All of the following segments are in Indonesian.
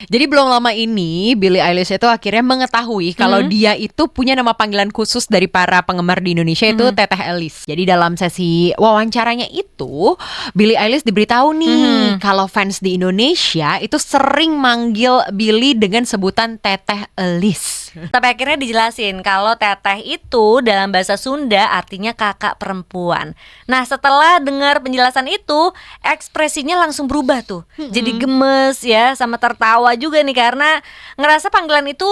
Jadi belum lama ini Billie Eilish itu akhirnya mengetahui kalau dia itu punya nama panggilan khusus dari para penggemar di Indonesia itu Teteh Elis. Jadi dalam sesi wawancaranya itu Billie Eilish diberitahu nih kalau fans di Indonesia itu sering manggil Billie dengan sebutan Teteh Elis. Sampai akhirnya dijelasin kalau teteh itu dalam bahasa Sunda artinya kakak perempuan. Nah setelah dengar penjelasan itu, ekspresinya langsung berubah tuh. Jadi gemes ya, sama tertawa juga nih karena ngerasa panggilan itu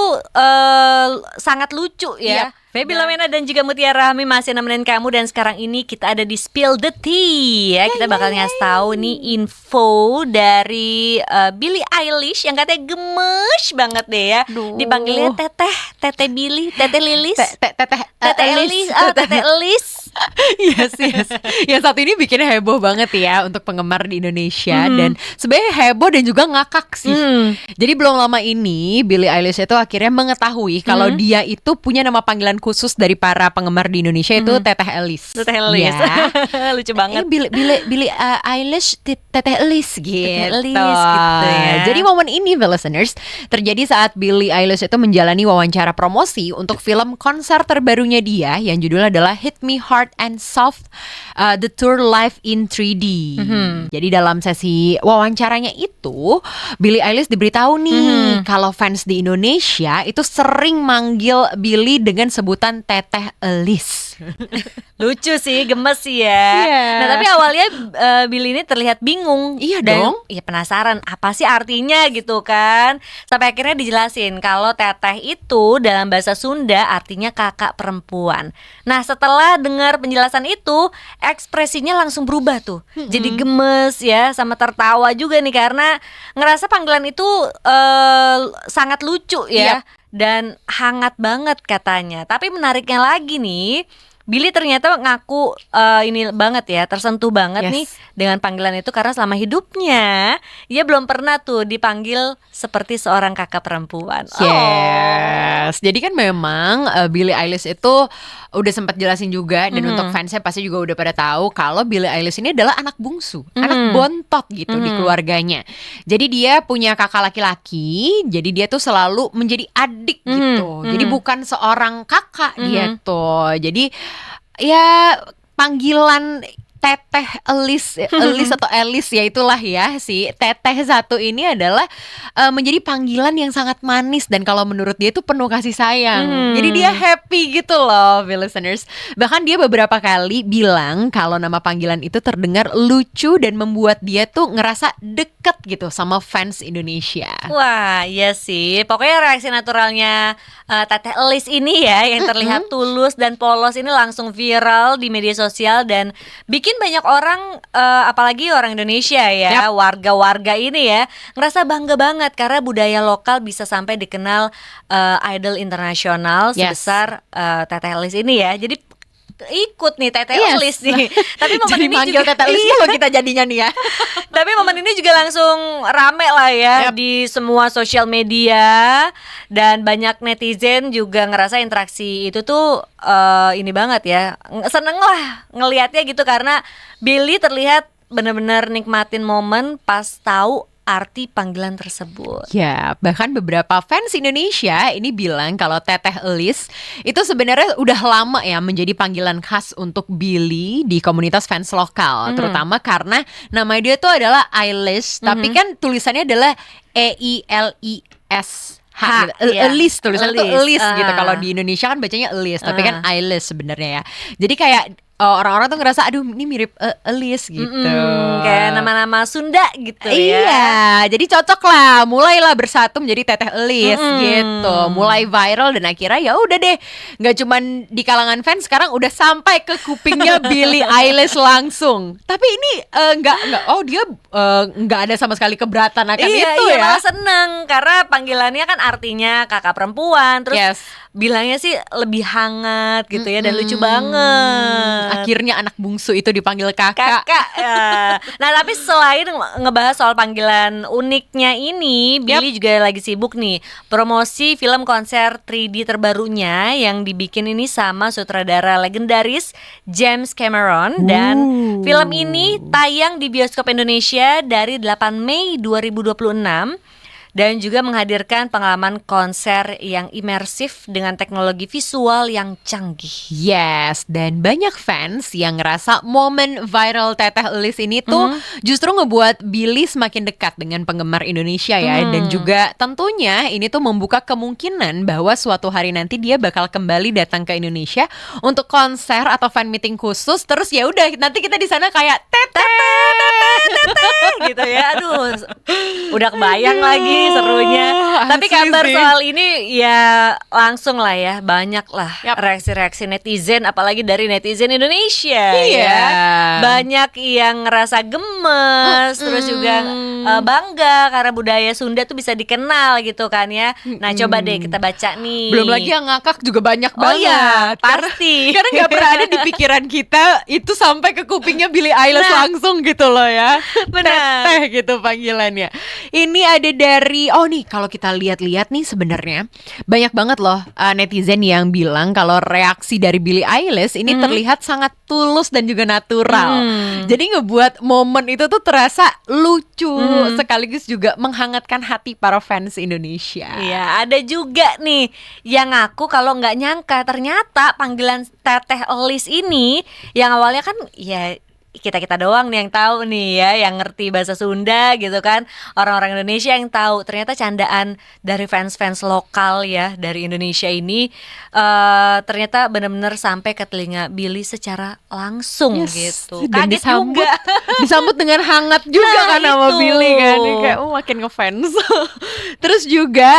sangat lucu ya. Feby Lamena dan juga Mutiara Rahmi masih nemenin kamu. Dan sekarang ini kita ada di Spill the Tea ya. Kita bakal ngasih tahu nih info dari Billie Eilish yang katanya gemes banget deh ya. Dipanggilnya Teteh Billie, Teteh Lilis, Teteh Elis, Teteh Elis. Yes. Yang satu ini bikin heboh banget ya untuk penggemar di Indonesia dan sebenarnya heboh dan juga ngakak sih. Jadi belum lama ini Billie Eilish itu akhirnya mengetahui kalau dia itu punya nama panggilan khusus dari para penggemar di Indonesia itu Teteh Elis. Teteh Elis. Ya. Lucu banget. Billie Eilish Teteh Elis gitu. Teteh Elis gitu ya. Jadi momen ini listeners terjadi saat Billie Eilish itu menjalani wawancara promosi untuk film konser terbarunya dia yang judulnya adalah Hit Me Hard and Soft, The Tour Live in 3D. Jadi dalam sesi wawancaranya itu Billie Eilish diberitahu nih kalau fans di Indonesia itu sering manggil Billie dengan sebutan Teteh Elis. Lucu sih, gemes sih ya. Nah tapi awalnya Billie ini terlihat bingung. Iya dan, dong. Iya penasaran apa sih artinya gitu kan. Sampai akhirnya dijelasin kalau teteh itu dalam bahasa Sunda artinya kakak perempuan. Nah setelah dengar penjelasan itu, ekspresinya langsung berubah tuh. Jadi gemes ya, sama tertawa juga nih karena ngerasa panggilan itu sangat lucu ya. Dan hangat banget katanya. Tapi menariknya lagi nih, Billie ternyata ngaku ini banget ya, tersentuh banget nih dengan panggilan itu karena selama hidupnya ia belum pernah tuh dipanggil seperti seorang kakak perempuan. Yes. Jadi kan memang Billie Eilish itu udah sempat jelasin juga dan untuk fansnya pasti juga udah pada tahu kalau Billie Eilish ini adalah anak bungsu, anak bontot gitu di keluarganya. Jadi dia punya kakak laki-laki, jadi dia tuh selalu menjadi adik gitu. Jadi bukan seorang kakak dia tuh. Jadi ya panggilan Teteh Elis atau Elis ya itulah ya, si Teteh satu ini adalah menjadi panggilan yang sangat manis dan kalau menurut dia itu penuh kasih sayang. Jadi dia happy gitu loh, listeners. Bahkan dia beberapa kali bilang kalau nama panggilan itu terdengar lucu dan membuat dia tuh ngerasa deket gitu sama fans Indonesia. Wah, iya sih. Pokoknya reaksi naturalnya Teteh Elis ini ya yang terlihat tulus dan polos ini langsung viral di media sosial dan bikin banyak orang apalagi orang Indonesia ya, warga-warga ini ya ngerasa bangga banget karena budaya lokal bisa sampai dikenal idol internasional sebesar Teteh Elis ini ya. Jadi ikut nih Teteh Elis nih. Tapi momen jadi ini manggil juga Teteh Elis kalau kita jadinya nih ya. Tapi momen ini juga langsung rame lah ya di semua sosial media dan banyak netizen juga ngerasa interaksi itu tuh ini banget ya. Seneng lah ngelihatnya gitu karena Billie terlihat benar-benar nikmatin momen pas tahu arti panggilan tersebut. Ya, bahkan beberapa fans Indonesia ini bilang kalau Teteh Elis itu sebenarnya udah lama ya menjadi panggilan khas untuk Billie di komunitas fans lokal, terutama karena nama dia tuh adalah Eilish, tapi kan tulisannya adalah EILIS. Elis tulisannya tuh Elis gitu. Kalau di Indonesia kan bacanya Elis, tapi kan Eilish sebenarnya ya. Jadi kayak orang-orang tuh ngerasa aduh ini mirip Elis gitu. Kayak nama-nama Sunda gitu ya. Iya, jadi cocok lah. Mulailah bersatu menjadi Teteh Elis gitu. Mulai viral dan akhirnya ya udah deh. Nggak cuman di kalangan fans, sekarang udah sampai ke kupingnya Billie Eilish langsung. Tapi ini nggak dia nggak ada sama sekali keberatan akan itu ya. Malah seneng karena panggilannya kan artinya kakak perempuan. Terus bilangnya sih lebih hangat gitu ya dan lucu banget. Akhirnya anak bungsu itu dipanggil kakak. Nah tapi selain ngebahas soal panggilan uniknya ini, Billie juga lagi sibuk nih promosi film konser 3D terbarunya yang dibikin ini sama sutradara legendaris James Cameron. Dan film ini tayang di bioskop Indonesia dari 8 Mei 2026. dan juga menghadirkan pengalaman konser yang imersif dengan teknologi visual yang canggih. Yes, dan banyak fans yang ngerasa momen viral Teteh Elis ini tuh justru ngebuat Billy semakin dekat dengan penggemar Indonesia ya. Dan juga tentunya ini tuh membuka kemungkinan bahwa suatu hari nanti dia bakal kembali datang ke Indonesia untuk konser atau fan meeting khusus. Terus ya udah nanti kita di sana kayak teteh gitu ya. Aduh, udah kebayang lagi serunya. Tapi Asli kabar sih. soal ini ya langsung lah ya, banyak lah Yap. reaksi-reaksi netizen, apalagi dari netizen Indonesia Iya. ya. Banyak yang ngerasa gemes, terus juga bangga karena budaya Sunda tuh bisa dikenal gitu kan ya. Nah, coba deh kita baca nih. Belum lagi yang ngakak juga banyak Oh banget. iya, pasti. Karena nggak pernah ada di pikiran kita itu sampai ke kupingnya Billie Eilish langsung gitu loh ya. Benar. Teteh gitu panggilannya. Ini ada dari nih kalau kita lihat-lihat nih sebenarnya banyak banget loh netizen yang bilang kalau reaksi dari Billie Eilish ini terlihat sangat tulus dan juga natural. Jadi ngebuat momen itu tuh terasa lucu sekaligus juga menghangatkan hati para fans Indonesia. Iya, ada juga nih yang ngaku kalau nggak nyangka ternyata panggilan Teteh Elis ini yang awalnya kan ya kita doang nih yang tahu nih ya, yang ngerti bahasa Sunda gitu kan, orang-orang Indonesia yang tahu. Ternyata candaan dari fans-fans lokal ya dari Indonesia ini ternyata benar-benar sampai ke telinga Billy secara langsung gitu. Dan Kaget disambut, juga. disambut dengan hangat juga Nah, kan sama itu. Billy kan. Kayak makin ngefans. Terus juga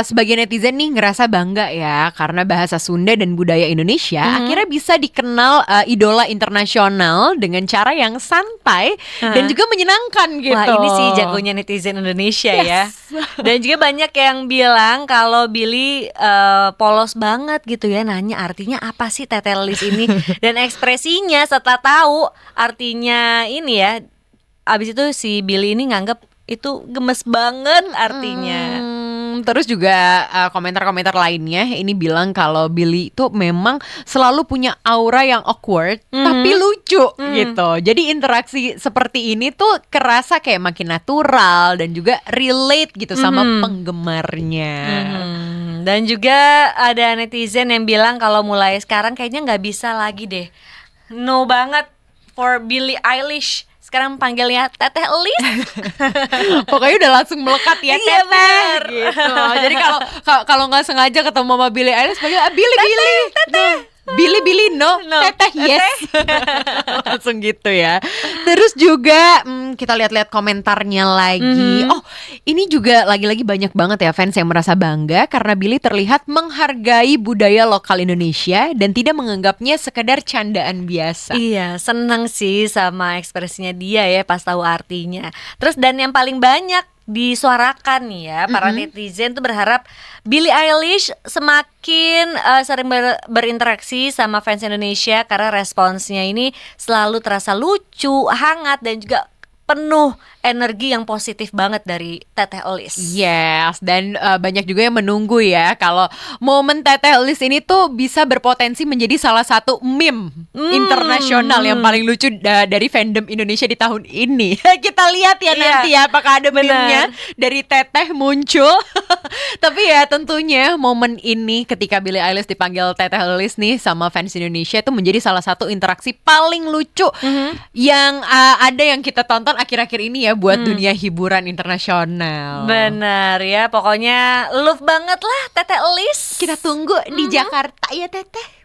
sebagian netizen nih ngerasa bangga ya karena bahasa Sunda dan budaya Indonesia akhirnya bisa dikenal idola internasional dengan cara yang santai dan juga menyenangkan gitu. Wah, ini sih jagonya netizen Indonesia ya. Yes. Dan juga banyak yang bilang kalau Billy polos banget gitu ya, nanya artinya apa sih Teteh Elis ini. Dan ekspresinya setelah tahu artinya ini ya, abis itu si Billy ini nganggep itu gemes banget artinya. Terus juga komentar-komentar lainnya ini bilang kalau Billy itu memang selalu punya aura yang awkward tapi lucu gitu. Jadi interaksi seperti ini tuh kerasa kayak makin natural dan juga relate gitu sama penggemarnya. Dan juga ada netizen yang bilang kalau mulai sekarang kayaknya nggak bisa lagi deh. No banget for Billie Eilish. Sekarang panggilnya Teteh Elis. Pokoknya udah langsung melekat ya Iya, teteh bener. gitu. Jadi kalau nggak sengaja ketemu sama Billie Eilish panggil Billy Billy. Billy no, teteh yes. Langsung gitu ya. Terus juga kita lihat-lihat komentarnya lagi. Oh, ini juga lagi-lagi banyak banget ya fans yang merasa bangga karena Billy terlihat menghargai budaya lokal Indonesia dan tidak menganggapnya sekedar candaan biasa. Iya, seneng sih sama ekspresinya dia ya pas tahu artinya. Terus dan yang paling banyak disuarakan nih ya, para netizen tuh berharap Billie Eilish semakin sering berinteraksi sama fans Indonesia karena responsnya ini selalu terasa lucu, hangat dan juga penuh energi yang positif banget dari Teteh Elis. Yes, dan banyak juga yang menunggu ya kalau momen Teteh Elis ini tuh bisa berpotensi menjadi salah satu meme internasional yang paling lucu dari fandom Indonesia di tahun ini. Kita lihat ya nanti ya apakah ada meme-nya dari Teteh muncul. Tapi ya tentunya momen ini ketika Billie Eilish dipanggil Teteh Elis nih sama fans Indonesia itu menjadi salah satu interaksi paling lucu yang ada yang kita tonton akhir-akhir ini ya buat dunia hiburan internasional. Benar ya, pokoknya love banget lah Teteh Elis. Kita tunggu di Jakarta ya Teteh.